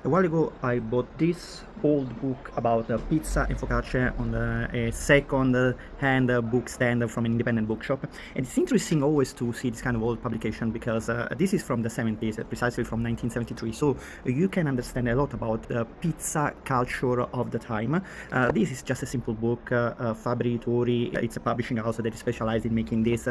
A while ago, I bought this old book about pizza and focaccia on a second-hand book stand from an independent bookshop. And it's interesting always to see this kind of old publication because this is from the 70s, precisely from 1973. So you can understand a lot about the pizza culture of the time. This is just a simple book, Fabri Tori. It's a publishing house that is specialized in making this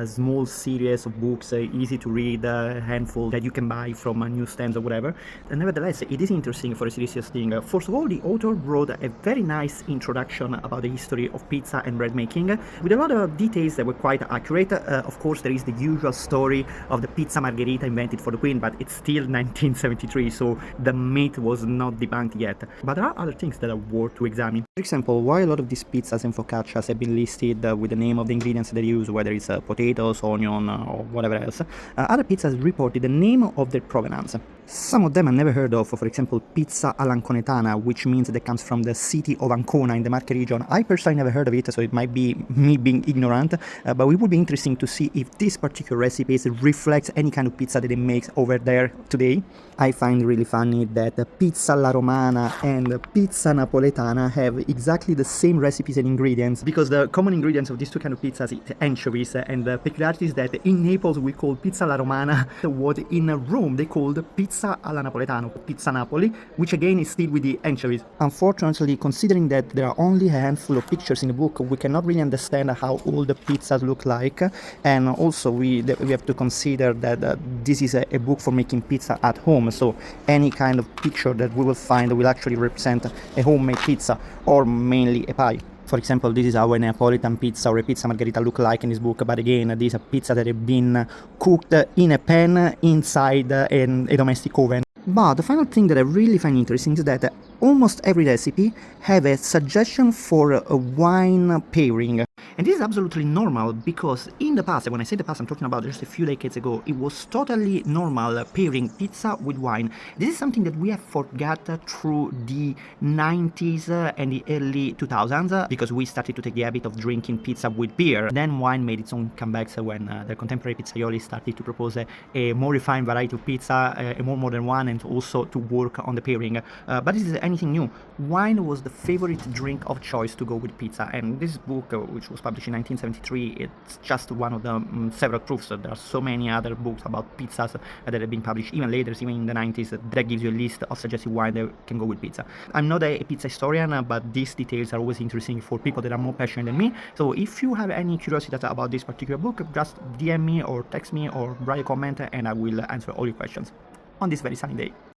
small series of books, easy to read, handful that you can buy from newsstands or whatever. And nevertheless, it is interesting for a serious thing. First of all, the author wrote a very nice introduction about the history of pizza and bread making, with a lot of details that were quite accurate. Of course, there is the usual story of the pizza margherita invented for the queen, but it's still 1973, so the myth was not debunked yet. But there are other things that are worth to examine. For example, why a lot of these pizzas and focaccias have been listed with the name of the ingredients they use, whether it's potatoes, onion, or whatever else. Other pizzas reported the name of their provenance. Some of them I never heard of, for example, pizza all'anconetana, which means that comes from the city of Ancona in the Marche region. I personally never heard of it, so it might be me being ignorant, but it would be interesting to see if this particular recipe reflects any kind of pizza that they make over there today. I find it really funny that pizza alla romana and pizza napoletana have exactly the same recipes and ingredients, because the common ingredients of these two kind of pizzas is anchovies, and the peculiarity is that in Naples we call pizza alla romana what in Rome they called pizza alla napoletana, pizza Napoli, which again is still with the anchovies. Unfortunately, considering that there are only a handful of pictures in the book, we cannot really understand how all the pizzas look like, and also we have to consider that this is a book for making pizza at home, so any kind of picture that we will find will actually represent a homemade pizza or mainly a pie. For example, this is how a Neapolitan pizza or a pizza margherita look like in this book, but again, this is a pizza that have been cooked in a pan inside a domestic oven. But the final thing that I really find interesting is that almost every recipe have a suggestion for a wine pairing. And this is absolutely normal, because in the past, when I say the past, I'm talking about just a few decades ago, it was totally normal pairing pizza with wine. This is something that we have forgot through the 90s and the early 2000s, because we started to take the habit of drinking pizza with beer. Then wine made its own comebacks when the contemporary pizzaioli started to propose a more refined variety of pizza, a more modern one, and also to work on the pairing. But this is anything new. Wine was the favorite drink of choice to go with pizza, and this book, which was published in 1973, it's just one of the several proofs. There are so many other books about pizzas that have been published even later, even in the 90s, that gives you a list of suggested wine that can go with pizza. I'm not a pizza historian, but these details are always interesting for people that are more passionate than me. So if you have any curiosity about this particular book, just DM me or text me or write a comment, and I will answer all your questions on this very sunny day.